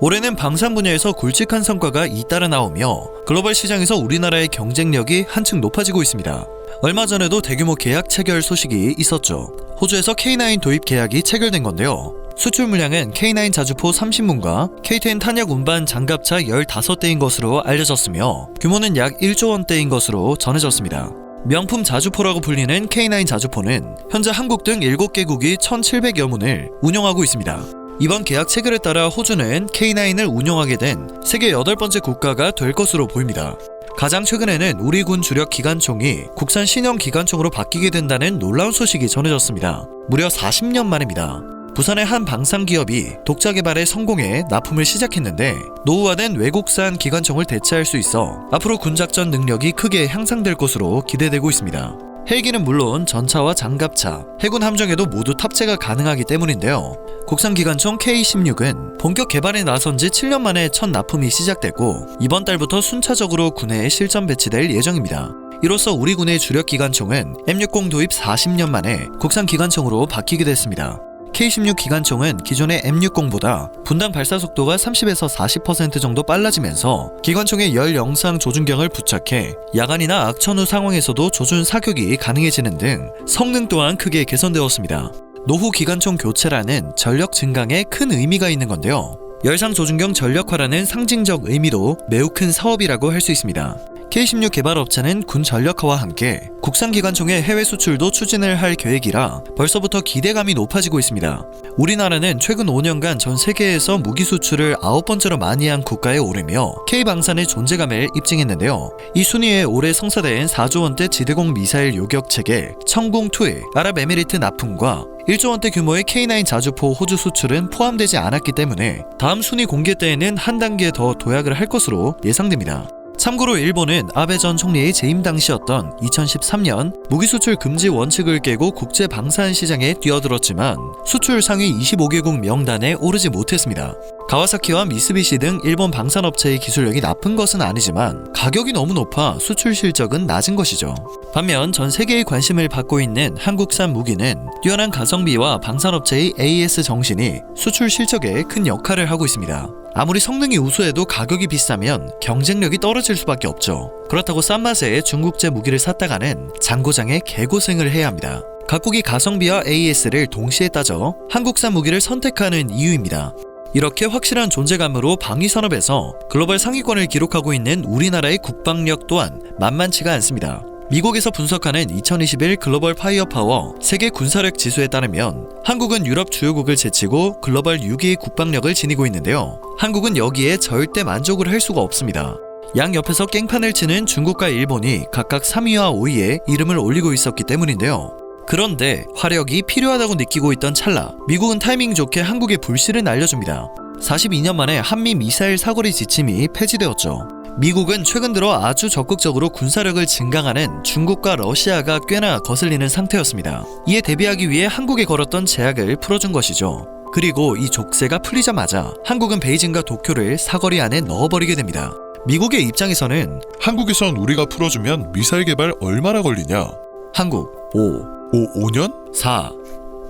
올해는 방산 분야에서 굵직한 성과가 잇따라 나오며 글로벌 시장에서 우리나라의 경쟁력이 한층 높아지고 있습니다. 얼마 전에도 대규모 계약 체결 소식이 있었죠. 호주에서 K9 도입 계약이 체결된 건데요. 수출 물량은 K9 자주포 30문과 K10 탄약 운반 장갑차 15대인 것으로 알려졌으며 규모는 약 1조 원대인 것으로 전해졌습니다. 명품 자주포라고 불리는 K9 자주포는 현재 한국 등 7개국이 1,700여 문을 운용하고 있습니다. 이번 계약 체결에 따라 호주는 K9을 운용하게 된 세계 8번째 국가가 될 것으로 보입니다. 가장 최근에는 우리 군 주력 기관총이 국산 신형 기관총으로 바뀌게 된다는 놀라운 소식이 전해졌습니다. 무려 40년 만입니다. 부산의 한 방산기업이 독자 개발에 성공해 납품을 시작했는데 노후화된 외국산 기관총을 대체할 수 있어 앞으로 군작전 능력이 크게 향상될 것으로 기대되고 있습니다. 헬기는 물론 전차와 장갑차, 해군 함정에도 모두 탑재가 가능하기 때문인데요. 국산 기관총 K16은 본격 개발에 나선 지 7년 만에 첫 납품이 시작됐고 이번 달부터 순차적으로 군내에 실전 배치될 예정입니다. 이로써 우리 군의 주력 기관총은 M60 도입 40년 만에 국산 기관총으로 바뀌게 됐습니다. K16 기관총은 기존의 M60보다 분당 발사 속도가 30에서 40% 정도 빨라지면서 기관총에 열 영상 조준경을 부착해 야간이나 악천후 상황에서도 조준 사격이 가능해지는 등 성능 또한 크게 개선되었습니다. 노후 기관총 교체라는 전력 증강에 큰 의미가 있는 건데요. 열상 조준경 전력화라는 상징적 의미도 매우 큰 사업이라고 할 수 있습니다. K16 개발 업체는 군 전력화와 함께 국산 기관총의 해외 수출도 추진을 할 계획이라 벌써부터 기대감이 높아지고 있습니다. 우리나라는 최근 5년간 전 세계에서 무기 수출을 9번째로 많이 한 국가에 오르며 K방산의 존재감을 입증했는데요. 이 순위에 올해 성사된 4조 원대 지대공 미사일 요격 체계 청공2의 아랍에미리트 납품과 1조 원대 규모의 K9 자주포 호주 수출은 포함되지 않았기 때문에 다음 순위 공개 때에는 한 단계 더 도약을 할 것으로 예상됩니다. 참고로 일본은 아베 전 총리의 재임 당시였던 2013년 무기수출 금지 원칙을 깨고 국제 방산 시장에 뛰어들었지만 수출 상위 25개국 명단에 오르지 못했습니다. 가와사키와 미쓰비시 등 일본 방산업체의 기술력이 나쁜 것은 아니지만 가격이 너무 높아 수출 실적은 낮은 것이죠. 반면 전 세계의 관심을 받고 있는 한국산 무기는 뛰어난 가성비와 방산업체의 AS 정신이 수출 실적에 큰 역할을 하고 있습니다. 아무리 성능이 우수해도 가격이 비싸면 경쟁력이 떨어질 수밖에 없죠. 그렇다고 싼 맛에 중국제 무기를 샀다가는 장고장에 개고생을 해야 합니다. 각국이 가성비와 AS를 동시에 따져 한국산 무기를 선택하는 이유입니다. 이렇게 확실한 존재감으로 방위산업에서 글로벌 상위권을 기록하고 있는 우리나라의 국방력 또한 만만치가 않습니다. 미국에서 분석하는 2021 글로벌 파이어파워 세계 군사력 지수에 따르면 한국은 유럽 주요국을 제치고 글로벌 6위의 국방력을 지니고 있는데요. 한국은 여기에 절대 만족을 할 수가 없습니다. 양 옆에서 깽판을 치는 중국과 일본이 각각 3위와 5위에 이름을 올리고 있었기 때문인데요. 그런데 화력이 필요하다고 느끼고 있던 찰나 미국은 타이밍 좋게 한국에 불씨를 날려줍니다. 42년 만에 한미 미사일 사거리 지침이 폐지되었죠. 미국은 최근 들어 아주 적극적으로 군사력을 증강하는 중국과 러시아가 꽤나 거슬리는 상태였습니다. 이에 대비하기 위해 한국에 걸었던 제약을 풀어준 것이죠. 그리고 이 족쇄가 풀리자마자 한국은 베이징과 도쿄를 사거리 안에 넣어버리게 됩니다. 미국의 입장에서는 한국에선 우리가 풀어주면 미사일 개발 얼마나 걸리냐? 한국 5년? 4,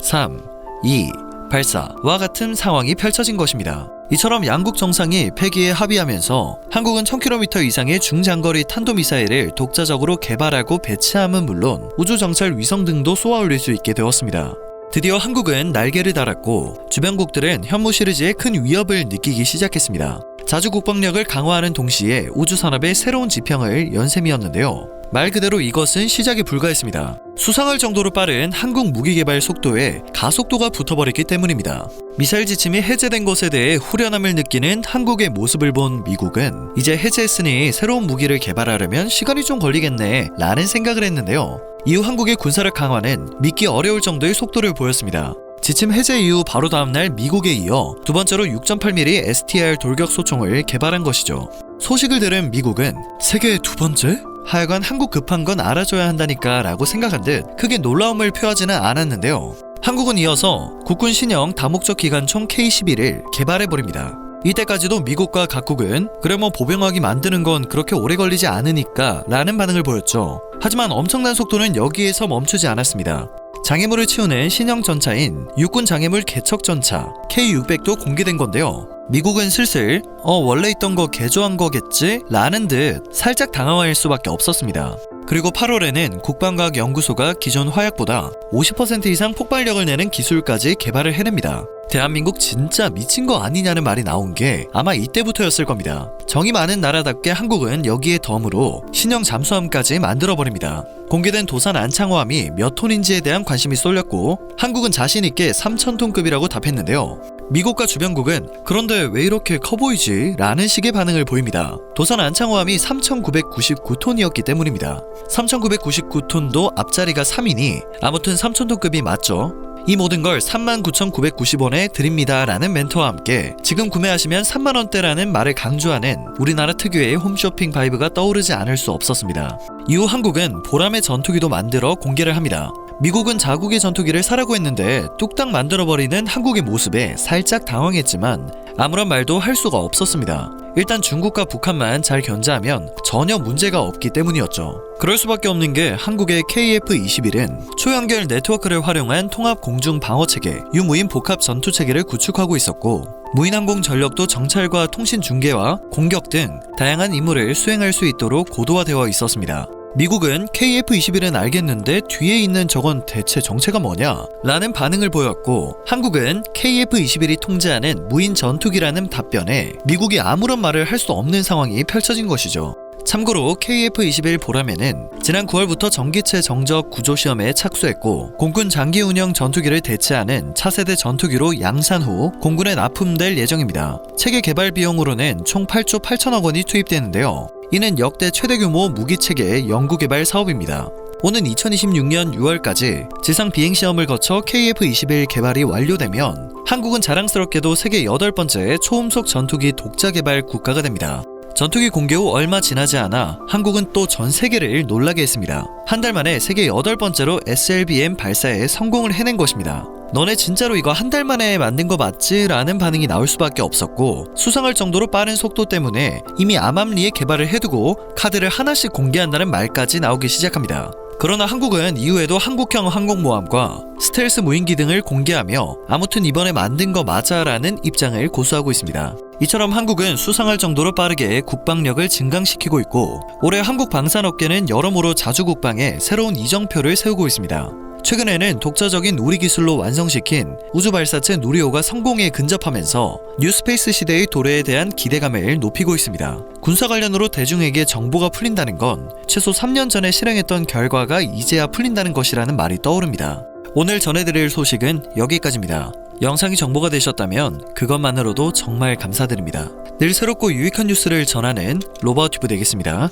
3, 2, 발사와 같은 상황이 펼쳐진 것입니다. 이처럼 양국 정상이 폐기에 합의하면서 한국은 1000km 이상의 중장거리 탄도미사일을 독자적으로 개발하고 배치함은 물론 우주정찰 위성 등도 쏘아올릴 수 있게 되었습니다. 드디어 한국은 날개를 달았고 주변국들은 현무 시리즈의 큰 위협을 느끼기 시작했습니다. 자주 국방력을 강화하는 동시에 우주산업의 새로운 지평을 연 셈이었는데요. 말 그대로 이것은 시작에 불과했습니다. 수상할 정도로 빠른 한국 무기 개발 속도에 가속도가 붙어버렸기 때문입니다. 미사일 지침이 해제된 것에 대해 후련함을 느끼는 한국의 모습을 본 미국은 이제 해제했으니 새로운 무기를 개발하려면 시간이 좀 걸리겠네 라는 생각을 했는데요. 이후 한국의 군사력 강화는 믿기 어려울 정도의 속도를 보였습니다. 지침 해제 이후 바로 다음날 미국에 이어 두 번째로 6.8mm STR 돌격 소총을 개발한 것이죠. 소식을 들은 미국은 세계 두 번째? 하여간 한국 급한 건 알아줘야 한다니까 라고 생각한 듯 크게 놀라움을 표하지는 않았는데요. 한국은 이어서 국군 신형 다목적 기관총 K11을 개발해버립니다. 이때까지도 미국과 각국은 그래 뭐 보병하기 만드는 건 그렇게 오래 걸리지 않으니까 라는 반응을 보였죠. 하지만 엄청난 속도는 여기에서 멈추지 않았습니다. 장애물을 치우는 신형 전차인 육군 장애물 개척 전차 K600도 공개된 건데요. 미국은 슬슬 원래 있던 거 개조한 거겠지? 라는 듯 살짝 당황할 수밖에 없었습니다. 그리고 8월에는 국방과학연구소가 기존 화약보다 50% 이상 폭발력을 내는 기술까지 개발을 해냅니다. 대한민국 진짜 미친 거 아니냐는 말이 나온 게 아마 이때부터였을 겁니다. 정이 많은 나라답게 한국은 여기에 덤으로 신형 잠수함까지 만들어버립니다. 공개된 도산 안창호함이 몇 톤인지에 대한 관심이 쏠렸고 한국은 자신있게 3,000톤급이라고 답했는데요. 미국과 주변국은 그런데 왜 이렇게 커 보이지? 라는 식의 반응을 보입니다. 도산 안창호함이 3,999톤이었기 때문입니다. 3,999톤도 앞자리가 3이니 아무튼 3,000톤급이 맞죠. 이 모든 걸 39,990원에 드립니다 라는 멘트와 함께 지금 구매하시면 3만원대라는 말을 강조하는 우리나라 특유의 홈쇼핑 바이브가 떠오르지 않을 수 없었습니다. 이후 한국은 보람의 전투기도 만들어 공개를 합니다. 미국은 자국의 전투기를 사라고 했는데 뚝딱 만들어버리는 한국의 모습에 살짝 당황했지만 아무런 말도 할 수가 없었습니다. 일단 중국과 북한만 잘 견제하면 전혀 문제가 없기 때문이었죠. 그럴 수밖에 없는 게 한국의 KF-21은 초연결 네트워크를 활용한 통합 공중 방어체계, 유무인 복합 전투체계를 구축하고 있었고 무인항공 전력도 정찰과 통신 중계와 공격 등 다양한 임무를 수행할 수 있도록 고도화되어 있었습니다. 미국은 KF-21은 알겠는데 뒤에 있는 저건 대체 정체가 뭐냐? 라는 반응을 보였고 한국은 KF-21이 통제하는 무인 전투기라는 답변에 미국이 아무런 말을 할 수 없는 상황이 펼쳐진 것이죠. 참고로 KF-21 보람에는 지난 9월부터 전기체 정적 구조 시험에 착수했고 공군 장기 운영 전투기를 대체하는 차세대 전투기로 양산 후 공군에 납품될 예정입니다. 체계 개발 비용으로는 총 8조 8천억 원이 투입되는데요. 이는 역대 최대 규모 무기체계 연구개발 사업입니다. 오는 2026년 6월까지 지상 비행시험을 거쳐 KF-21 개발이 완료되면 한국은 자랑스럽게도 세계 8번째 초음속 전투기 독자 개발 국가가 됩니다. 전투기 공개 후 얼마 지나지 않아 한국은 또 전 세계를 놀라게 했습니다. 한 달 만에 세계 8번째로 SLBM 발사에 성공을 해낸 것입니다. 너네 진짜로 이거 한 달 만에 만든 거 맞지? 라는 반응이 나올 수밖에 없었고 수상할 정도로 빠른 속도 때문에 이미 암암리에 개발을 해두고 카드를 하나씩 공개한다는 말까지 나오기 시작합니다. 그러나 한국은 이후에도 한국형 항공모함과 스텔스 무인기 등을 공개하며 아무튼 이번에 만든 거 맞아 라는 입장을 고수하고 있습니다. 이처럼 한국은 수상할 정도로 빠르게 국방력을 증강시키고 있고 올해 한국 방산업계는 여러모로 자주국방에 새로운 이정표를 세우고 있습니다. 최근에는 독자적인 우리 기술로 완성시킨 우주발사체 누리호가 성공에 근접하면서 뉴스페이스 시대의 도래에 대한 기대감을 높이고 있습니다. 군사 관련으로 대중에게 정보가 풀린다는 건 최소 3년 전에 실행했던 결과가 이제야 풀린다는 것이라는 말이 떠오릅니다. 오늘 전해드릴 소식은 여기까지입니다. 영상이 정보가 되셨다면 그것만으로도 정말 감사드립니다. 늘 새롭고 유익한 뉴스를 전하는 로바우튜브 되겠습니다.